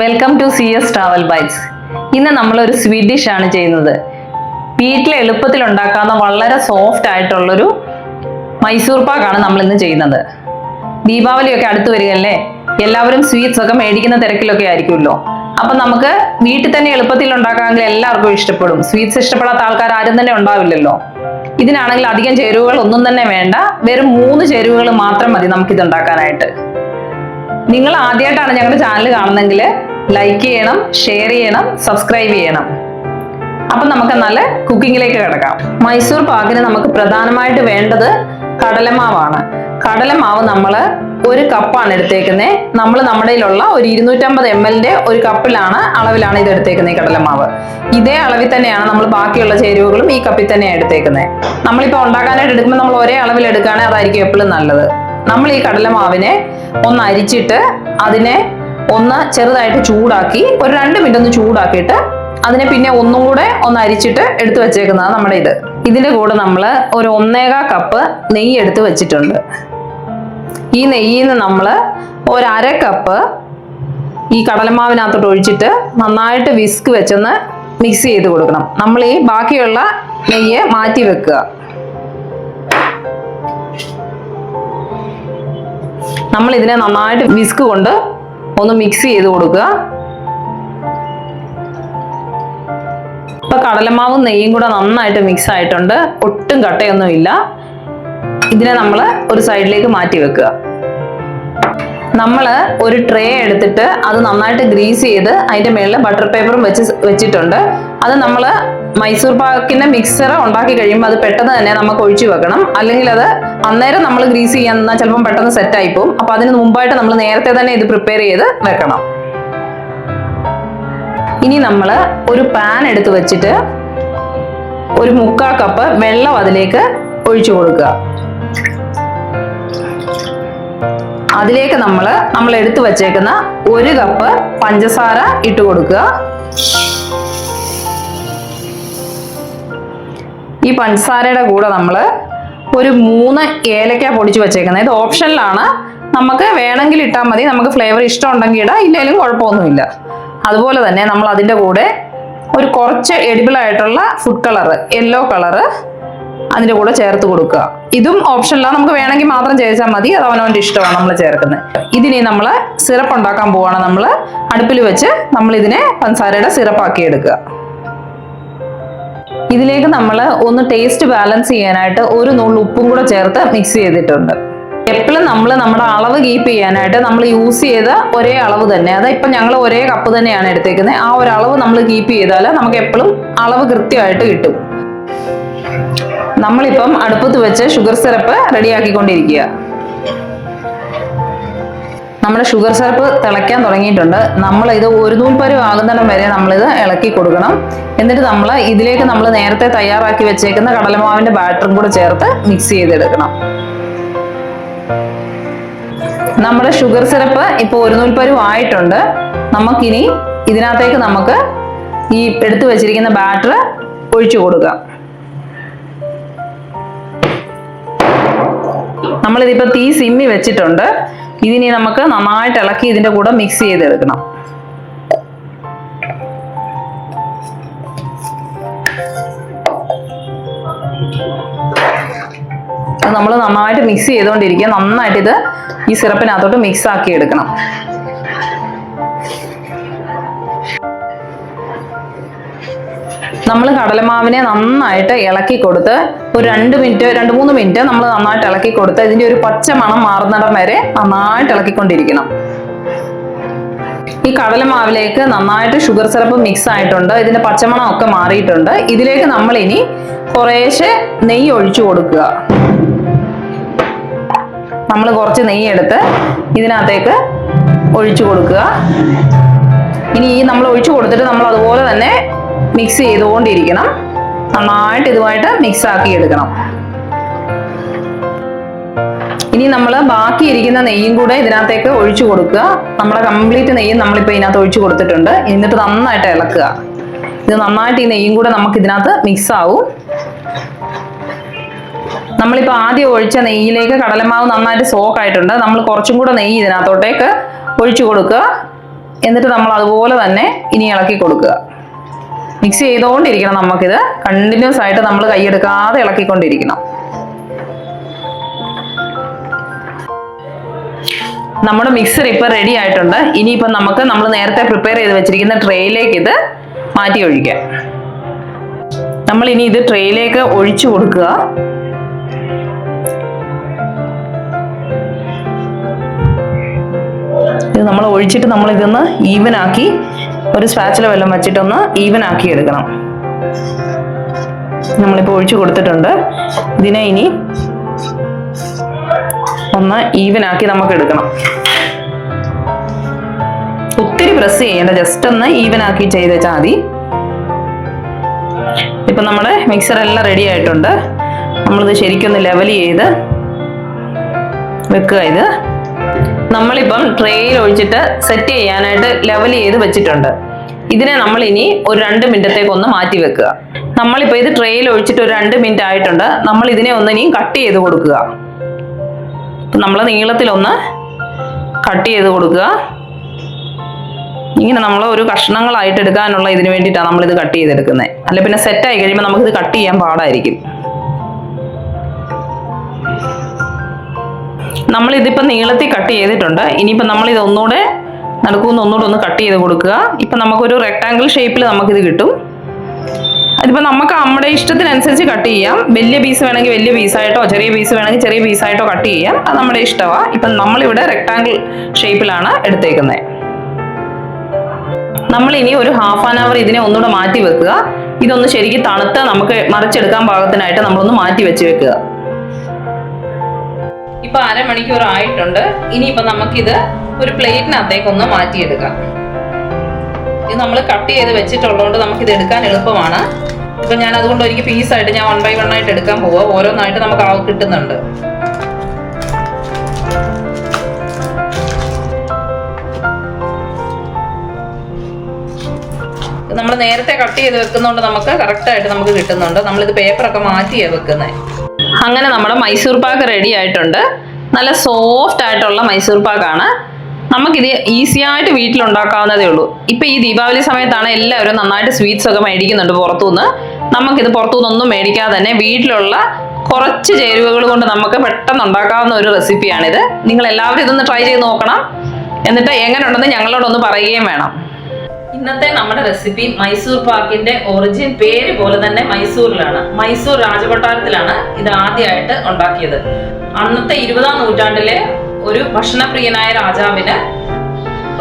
Welcome to CS travel bites. ഇന്ന് നമ്മളൊരു sweet dish ആണ് ചെയ്യുന്നത്. വീട്ടിൽ എളുപ്പത്തിൽ ഉണ്ടാക്കാവുന്ന വളരെ സോഫ്റ്റ് ആയിട്ടുള്ളൊരു മൈസൂർ പാക്കാണ് നമ്മൾ ഇന്ന് ചെയ്യുന്നത്. ദീപാവലിയൊക്കെ അടുത്ത് വരികയല്ലേ, എല്ലാവരും സ്വീറ്റ്സ് ഒക്കെ മേടിക്കുന്ന തിരക്കിലൊക്കെ ആയിരിക്കുമല്ലോ. അപ്പം നമുക്ക് വീട്ടിൽ തന്നെ എളുപ്പത്തിൽ ഉണ്ടാക്കാമെങ്കിൽ എല്ലാവർക്കും ഇഷ്ടപ്പെടും. സ്വീറ്റ്സ് ഇഷ്ടപ്പെടാത്ത ആൾക്കാർ ആരും തന്നെ ഉണ്ടാവില്ലല്ലോ. ഇതിനാണെങ്കിൽ അധികം ചേരുവകൾ ഒന്നും തന്നെ വേണ്ട, വെറും 3 ചേരുവകൾ മാത്രം മതി നമുക്കിത് ഉണ്ടാക്കാനായിട്ട്. നിങ്ങൾ ആദ്യമായിട്ടാണ് ഞങ്ങളുടെ ചാനൽ കാണുന്നതെങ്കിൽ ലൈക്ക് ചെയ്യണം, ഷെയർ ചെയ്യണം, സബ്സ്ക്രൈബ് ചെയ്യണം. അപ്പം നമുക്ക് നല്ല കുക്കിങ്ങിലേക്ക് കിടക്കാം. മൈസൂർ പാക്കിന് നമുക്ക് പ്രധാനമായിട്ട് വേണ്ടത് കടലമാവാണ്. കടലമാവ് നമ്മൾ 1 കപ്പാണ് എടുത്തേക്കുന്നത്. നമ്മൾ നമ്മുടെ കയ്യിലുള്ള ഒരു 250 ml ഒരു കപ്പിലാണ് അളവിലാണ് ഇത് എടുത്തേക്കുന്നത്. ഈ കടലമാവ് ഇതേ അളവിൽ തന്നെയാണ് നമ്മൾ ബാക്കിയുള്ള ചേരുവകളും ഈ കപ്പിൽ തന്നെയാണ് എടുത്തേക്കുന്നത്. നമ്മളിപ്പോൾ ഉണ്ടാക്കാനായിട്ട് എടുക്കുമ്പോൾ നമ്മൾ ഒരേ അളവിൽ എടുക്കുകയാണെങ്കിൽ അതായിരിക്കും എപ്പോഴും നല്ലത്. നമ്മൾ ഈ കടലമാവിനെ ഒന്ന് അരിച്ചിട്ട് അതിനെ ഒന്ന് ചെറുതായിട്ട് ചൂടാക്കി ഒരു 2 മിനിറ്റ് ഒന്ന് ചൂടാക്കിയിട്ട് അതിനെ പിന്നെ ഒന്നും കൂടെ ഒന്ന് അരിച്ചിട്ട് എടുത്തു വെച്ചേക്കുന്നതാണ് നമ്മുടെ ഇത്. ഇതിൻ്റെ കൂടെ നമ്മൾ ഒരു 1.25 കപ്പ് നെയ്യ് എടുത്ത് വെച്ചിട്ടുണ്ട്. ഈ നെയ്യിൽ നിന്ന് നമ്മൾ ഒരു 1/2 കപ്പ് ഈ കടലമാവിനകത്തോട്ട് ഒഴിച്ചിട്ട് നന്നായിട്ട് വിസ്ക് വെച്ചൊന്ന് മിക്സ് ചെയ്ത് കൊടുക്കണം. നമ്മൾ ഈ ബാക്കിയുള്ള നെയ്യ് മാറ്റി വെക്കുക. നമ്മൾ ഇതിനെ നന്നായിട്ട് വിസ്ക് കൊണ്ട് ഒന്ന് മിക്സ് ചെയ്ത് കൊടുക്കുക. ഇപ്പൊ കടലമാവും നെയ്യും കൂടെ നന്നായിട്ട് മിക്സ് ആയിട്ടുണ്ട്, ഒട്ടും കട്ടയൊന്നുമില്ല. ഇതിനെ നമ്മൾ ഒരു സൈഡിലേക്ക് മാറ്റി വെക്കുക. നമ്മൾ ഒരു ട്രേ എടുത്തിട്ട് അത് നന്നായിട്ട് ഗ്രീസ് ചെയ്ത് അതിന്റെ മേളിൽ ബട്ടർ പേപ്പറും വെച്ചിട്ടുണ്ട്. അത് നമ്മൾ മൈസൂർ പാക്കിന്റെ മിക്സർ ഉണ്ടാക്കി കഴിയുമ്പോൾ അത് പെട്ടെന്ന് തന്നെ നമുക്ക് ഒഴിച്ചു വെക്കണം. അല്ലെങ്കിൽ അത് അന്നേരം നമ്മൾ ഗ്രീസ് ചെയ്യാൻ നിന്നാൽ ചിലപ്പം പെട്ടെന്ന് സെറ്റ് ആയി പോകും. അപ്പൊ അതിന് മുമ്പായിട്ട് നമ്മൾ നേരത്തെ തന്നെ ഇത് പ്രിപ്പയർ ചെയ്ത് വെക്കണം. ഇനി നമ്മൾ ഒരു പാൻ എടുത്ത് വെച്ചിട്ട് ഒരു 3/4 കപ്പ് വെള്ളം അതിലേക്ക് ഒഴിച്ചു കൊടുക്കുക. അതിലേക്ക് നമ്മൾ എടുത്തു വച്ചേക്കുന്ന 1 കപ്പ് പഞ്ചസാര ഇട്ട് കൊടുക്കുക. ഈ പഞ്ചസാരയുടെ കൂടെ നമ്മൾ ഒരു 3 ഏലക്ക പൊടിച്ച് വെച്ചേക്കുന്നത്. ഇത് ഓപ്ഷനിലാണ്, നമുക്ക് വേണമെങ്കിൽ ഇട്ടാൽ മതി. നമുക്ക് ഫ്ലേവർ ഇഷ്ടം ഉണ്ടെങ്കിൽ ഇടാം, ഇല്ലെങ്കിലും കുഴപ്പമൊന്നുമില്ല. അതുപോലെ തന്നെ നമ്മൾ അതിൻ്റെ കൂടെ ഒരു കുറച്ച് എഡിബിൾ ആയിട്ടുള്ള ഫുഡ് കളർ, യെല്ലോ കളറ് അതിൻ്റെ കൂടെ ചേർത്ത് കൊടുക്കുക. ഇതും ഓപ്ഷനിലാണ്, നമുക്ക് വേണമെങ്കിൽ മാത്രം ചേർത്താൽ മതി. അത് അവനവൻ്റെ ഇഷ്ടമാണ് നമ്മൾ ചേർക്കുന്നത്. ഇതിനി നമ്മൾ സിറപ്പ് ഉണ്ടാക്കാൻ പോവാണ്. നമ്മൾ അടുപ്പിൽ വെച്ച് നമ്മൾ ഇതിനെ പഞ്ചസാരയുടെ സിറപ്പാക്കി എടുക്കുക. ഇതിലേക്ക് നമ്മൾ ഒന്ന് ടേസ്റ്റ് ബാലൻസ് ചെയ്യാനായിട്ട് ഒരു നുള്ളു ഉപ്പും കൂടെ ചേർത്ത് മിക്സ് ചെയ്തിട്ടുണ്ട്. എപ്പോഴും നമ്മൾ നമ്മുടെ അളവ് കീപ്പ് ചെയ്യാനായിട്ട് നമ്മൾ യൂസ് ചെയ്ത ഒരേ അളവ് തന്നെ, അത് ഇപ്പം ഞങ്ങൾ ഒരേ കപ്പ് തന്നെയാണ് എടുത്തേക്കുന്നത്. ആ ഒരു അളവ് നമ്മൾ കീപ്പ് ചെയ്താൽ നമുക്ക് എപ്പോഴും അളവ് കൃത്യമായിട്ട് കിട്ടും. നമ്മളിപ്പം അടുപ്പത്ത് വെച്ച് ഷുഗർ സിറപ്പ് റെഡിയാക്കിക്കൊണ്ടിരിക്കുക. നമ്മുടെ ഷുഗർ സിറപ്പ് തിളയ്ക്കാൻ തുടങ്ങിയിട്ടുണ്ട്. നമ്മൾ ഇത് ഒരു നൂൽപ്പരുവ് ആകുന്നിടം വരെ നമ്മളിത് ഇളക്കി കൊടുക്കണം. എന്നിട്ട് നമ്മൾ ഇതിലേക്ക് നമ്മൾ നേരത്തെ തയ്യാറാക്കി വെച്ചേക്കുന്ന കടലമാവിന്റെ ബാറ്ററും കൂടെ ചേർത്ത് മിക്സ് ചെയ്തെടുക്കണം. നമ്മുടെ ഷുഗർ സിറപ്പ് ഇപ്പോൾ ഒരു നൂൽപ്പരുവ് ആയിട്ടുണ്ട്. നമുക്കിനി ഇതിനകത്തേക്ക് നമുക്ക് ഈ എടുത്തു വെച്ചിരിക്കുന്ന ബാറ്റർ ഒഴിച്ചു കൊടുക്കാം. നമ്മളിതിപ്പോൾ തീ സിമ്മി വെച്ചിട്ടുണ്ട്. ഇതിനി നമുക്ക് നന്നായിട്ട് ഇളക്കി ഇതിൻ്റെ കൂടെ മിക്സ് ചെയ്തെടുക്കണം. നമ്മൾ നന്നായിട്ട് മിക്സ് ചെയ്തുകൊണ്ടിരിക്കുക. നന്നായിട്ട് ഇത് ഈ സിറപ്പിനകത്തോട്ട് മിക്സ് ആക്കി എടുക്കണം. നമ്മൾ കടലമാവിനെ നന്നായിട്ട് ഇളക്കി കൊടുത്ത് ഒരു 2-3 മിനിറ്റ് നമ്മൾ നന്നായിട്ട് ഇളക്കി കൊടുത്ത് ഇതിൻ്റെ ഒരു പച്ച മണം മാറുന്നിടം വരെ നന്നായിട്ട് ഇളക്കിക്കൊണ്ടിരിക്കണം. ഈ കടലമാവിലേക്ക് നന്നായിട്ട് ഷുഗർ സിറപ്പ് മിക്സ് ആയിട്ടുണ്ട്. ഇതിന്റെ പച്ചമണം ഒക്കെ മാറിയിട്ടുണ്ട്. ഇതിലേക്ക് നമ്മൾ ഇനി കുറേശ്ശെ നെയ്യ് ഒഴിച്ചു കൊടുക്കുക. നമ്മൾ കുറച്ച് നെയ്യ് എടുത്ത് ഇതിനകത്തേക്ക് ഒഴിച്ചു കൊടുക്കുക. ഇനി ഈ നമ്മൾ ഒഴിച്ചു കൊടുത്തിട്ട് നമ്മൾ അതുപോലെ തന്നെ മിക്സ് ചെയ്തുകൊണ്ടിരിക്കണം. നന്നായിട്ട് ഇതുമായിട്ട് മിക്സ് ആക്കി എടുക്കണം. ഇനി നമ്മൾ ബാക്കി ഇരിക്കുന്ന നെയ്യും കൂടെ ഇതിനകത്തേക്ക് ഒഴിച്ചു കൊടുക്കുക. നമ്മുടെ കംപ്ലീറ്റ് നെയ്യും നമ്മളിപ്പോൾ ഇതിനകത്ത് ഒഴിച്ചു കൊടുത്തിട്ടുണ്ട്. എന്നിട്ട് നന്നായിട്ട് ഇളക്കുക. ഇത് നന്നായിട്ട് ഈ നെയ്യും കൂടെ നമുക്ക് ഇതിനകത്ത് മിക്സ് ആവും. നമ്മളിപ്പോൾ ആദ്യം ഒഴിച്ച നെയ്യിലേക്ക് കടലമാവ് നന്നായിട്ട് സോക്ക് ആയിട്ടുണ്ട്. നമ്മൾ കുറച്ചും കൂടെ നെയ്യ് ഇതിനകത്തോട്ടേക്ക് ഒഴിച്ചു കൊടുക്കുക. എന്നിട്ട് നമ്മൾ അതുപോലെ തന്നെ ഇനി ഇളക്കി കൊടുക്കുക. മിക്സ് ചെയ്തുകൊണ്ടിരിക്കണം. നമുക്കിത് കണ്ടിന്യൂസ് ആയിട്ട് നമ്മൾ കൈയെടുക്കാതെ ഇളക്കിക്കൊണ്ടിരിക്കണം. നമ്മുടെ മിക്സർ ഇപ്പൊ റെഡി ആയിട്ടുണ്ട്. ഇനിയിപ്പോ നമ്മൾ നേരത്തെ പ്രിപ്പയർ ചെയ്ത് വെച്ചിരിക്കുന്ന ട്രേയിലേക്ക് ഇത് മാറ്റി ഒഴിക്കാം. നമ്മൾ ഇനി ഇത് ട്രേയിലേക്ക് ഒഴിച്ചു കൊടുക്കുക. ഇത് നമ്മൾ ഒഴിച്ചിട്ട് നമ്മൾ ഇതൊന്ന് ഈവൻ ആക്കി ഒരു സ്പാച്ചില വെള്ളം വെച്ചിട്ടൊന്ന് ഈവൻ ആക്കി എടുക്കണം. നമ്മളിപ്പോൾ ഒഴിച്ചു കൊടുത്തിട്ടുണ്ട്. ഇതിനെ ഇനി ഒന്ന് ഈവൻ ആക്കി നമുക്ക് എടുക്കണം. ഒത്തിരി പ്രസ് ചെയ്യേണ്ട, ജസ്റ്റ് ഒന്ന് ഈവൻ ആക്കി ചെയ്തേച്ചാൽ മതി. ഇപ്പൊ നമ്മുടെ മിക്സർ എല്ലാം റെഡി ആയിട്ടുണ്ട്. നമ്മളിത് ശരിക്കൊന്ന് ലെവൽ ചെയ്ത് വെക്കുക. ഇത് നമ്മളിപ്പം ട്രേയിൽ ഒഴിച്ചിട്ട് സെറ്റ് ചെയ്യാനായിട്ട് ലെവൽ ചെയ്ത് വെച്ചിട്ടുണ്ട്. ഇതിനെ നമ്മൾ ഇനി ഒരു 2 മിനിറ്റത്തേക്കൊന്ന് മാറ്റി വെക്കുക. നമ്മളിപ്പോൾ ഇത് ട്രേയിൽ ഒഴിച്ചിട്ട് ഒരു 2 മിനിറ്റ് ആയിട്ടുണ്ട്. നമ്മൾ ഇതിനെ ഒന്ന് ഇനി കട്ട് ചെയ്ത് കൊടുക്കുക. നമ്മൾ നീളത്തിലൊന്ന് കട്ട് ചെയ്ത് കൊടുക്കുക. ഇങ്ങനെ നമ്മൾ ഒരു കഷ്ണങ്ങളായിട്ട് എടുക്കാനുള്ള ഇതിന് വേണ്ടിയിട്ടാണ് നമ്മളിത് കട്ട് ചെയ്തെടുക്കുന്നത്. അല്ല പിന്നെ സെറ്റായി കഴിയുമ്പോൾ നമുക്കിത് കട്ട് ചെയ്യാൻ പാടായിരിക്കും. നമ്മളിതിപ്പോൾ നീളത്തിൽ കട്ട് ചെയ്തിട്ടുണ്ട്. ഇനിയിപ്പോൾ നമ്മളിത് ഒന്നുകൂടെ ഒന്ന് കട്ട് ചെയ്ത് കൊടുക്കുക. ഇപ്പം നമുക്കൊരു റെക്ടാങ്കിൾ ഷേപ്പിൽ നമുക്കിത് കിട്ടും. അതിപ്പോൾ നമുക്ക് നമ്മുടെ ഇഷ്ടത്തിനനുസരിച്ച് കട്ട് ചെയ്യാം. വലിയ പീസ് വേണമെങ്കിൽ വലിയ പീസായിട്ടോ ചെറിയ പീസ് വേണമെങ്കിൽ ചെറിയ പീസായിട്ടോ കട്ട് ചെയ്യാം. അത് നമ്മുടെ ഇഷ്ടമാണ്. ഇപ്പം നമ്മളിവിടെ റെക്ടാങ്കിൾ ഷേപ്പിലാണ് എടുത്തേക്കുന്നത്. നമ്മളിനി ഒരു ഹാഫ് ആൻ അവർ ഇതിനെ ഒന്നുകൂടെ മാറ്റി വെക്കുക. ഇതൊന്ന് ശരിക്കും തണുത്ത് നമുക്ക് മറിച്ചെടുക്കാൻ പാകത്തിനായിട്ട് നമ്മളൊന്ന് മാറ്റി വെച്ച് വെക്കുക. ഇപ്പൊ 1/2 മണിക്കൂർ ആയിട്ടുണ്ട്. ഇനിയിപ്പോ നമുക്കിത് ഒരു പ്ലേറ്റിനകത്തേക്കൊന്ന് മാറ്റിയെടുക്കാം. ഇത് നമ്മൾ കട്ട് ചെയ്ത് വെച്ചിട്ടുള്ളതുകൊണ്ട് നമുക്കിത് എടുക്കാൻ എളുപ്പമാണ്. ഇപ്പൊ ഞാൻ അതുകൊണ്ട് ഒരിക്കൽ പീസായിട്ട് ഞാൻ 1 by 1 ആയിട്ട് എടുക്കാൻ പോവാ. ഓരോന്നായിട്ട് നമുക്ക് കിട്ടുന്നുണ്ട്. നമ്മൾ നേരത്തെ കട്ട് ചെയ്ത് വെക്കുന്നതുകൊണ്ട് നമുക്ക് കറക്റ്റായിട്ട് നമുക്ക് കിട്ടുന്നുണ്ട്. നമ്മളിത് പേപ്പറൊക്കെ മാറ്റിയാണ് വെക്കുന്നത്. അങ്ങനെ നമ്മുടെ മൈസൂർ പാക്ക് റെഡി ആയിട്ടുണ്ട്. നല്ല സോഫ്റ്റ് ആയിട്ടുള്ള മൈസൂർ പാക്കാണ്. നമുക്കിത് ഈസി ആയിട്ട് വീട്ടിലുണ്ടാക്കാവുന്നതേ ഉള്ളൂ. ഇപ്പം ഈ ദീപാവലി സമയത്താണ് എല്ലാവരും നന്നായിട്ട് സ്വീറ്റ്സ് ഒക്കെ മേടിക്കുന്നുണ്ട് പുറത്തുനിന്ന്. നമുക്കിത് പുറത്തുനിന്നൊന്നും മേടിക്കാതെ തന്നെ വീട്ടിലുള്ള കുറച്ച് ചേരുവകൾ കൊണ്ട് നമുക്ക് പെട്ടെന്ന് ഉണ്ടാക്കാവുന്ന ഒരു റെസിപ്പിയാണിത്. നിങ്ങൾ എല്ലാവരും ഇതൊന്ന് ട്രൈ ചെയ്ത് നോക്കണം. എന്നിട്ട് എങ്ങനെ ഉണ്ടെന്ന് ഞങ്ങളോടൊന്ന് പറയുകയും വേണം. ഇന്നത്തെ നമ്മുടെ റെസിപ്പി മൈസൂർ പാക്കിന്റെ ഒറിജിൻ പേര് പോലെ തന്നെ മൈസൂരിലാണ്. മൈസൂർ രാജകൊട്ടാരത്തിലാണ് ഇത് ആദ്യമായിട്ട് ഉണ്ടാക്കിയത്. അന്നത്തെ 20-ാം നൂറ്റാണ്ടിലെ ഒരു ഭക്ഷണപ്രിയനായ രാജാവിന്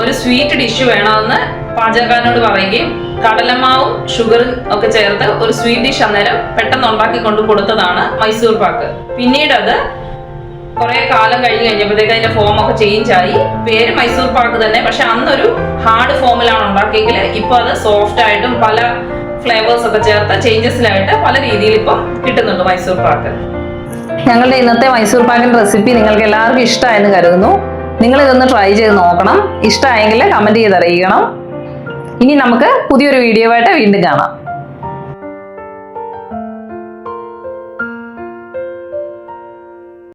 ഒരു സ്വീറ്റ് ഡിഷ് വേണമെന്ന് പാചകക്കാരനോട് പറയുകയും കടലമാവും ഷുഗറും ഒക്കെ ചേർത്ത് ഒരു സ്വീറ്റ് ഡിഷ് അന്നേരം പെട്ടെന്ന് ഉണ്ടാക്കി കൊണ്ടു കൊടുത്തതാണ് മൈസൂർ പാക്ക്. പിന്നീട് അത് കുറെ കാലം കഴിഞ്ഞപ്പോഴത്തേക്ക് അതിന്റെ ഫോം ഒക്കെ ചേഞ്ച് ആയി. പേര് മൈസൂർ പാക്ക് തന്നെ, പക്ഷെ അന്നൊരു ഹാർഡ് ഫോമിലാണ് ഉണ്ടാക്കിയെങ്കിൽ ഇപ്പൊ അത് സോഫ്റ്റ് ആയിട്ടും പല ഫ്ലേവേഴ്സ് ഒക്കെ ചേർത്ത ചേഞ്ചസിലായിട്ട് പല രീതിയിൽ ഇപ്പം കിട്ടുന്നുണ്ട് മൈസൂർ പാക്ക്. ഞങ്ങളുടെ ഇന്നത്തെ മൈസൂർ പാക്കിന്റെ റെസിപ്പി നിങ്ങൾക്ക് എല്ലാവർക്കും ഇഷ്ടമായെന്ന് കരുതുന്നു. നിങ്ങൾ ഇതൊന്ന് ട്രൈ ചെയ്ത് നോക്കണം. ഇഷ്ടമായെങ്കിൽ കമന്റ് ചെയ്ത് അറിയിക്കണം. ഇനി നമുക്ക് പുതിയൊരു വീഡിയോ ആയിട്ട് വീണ്ടും കാണാം.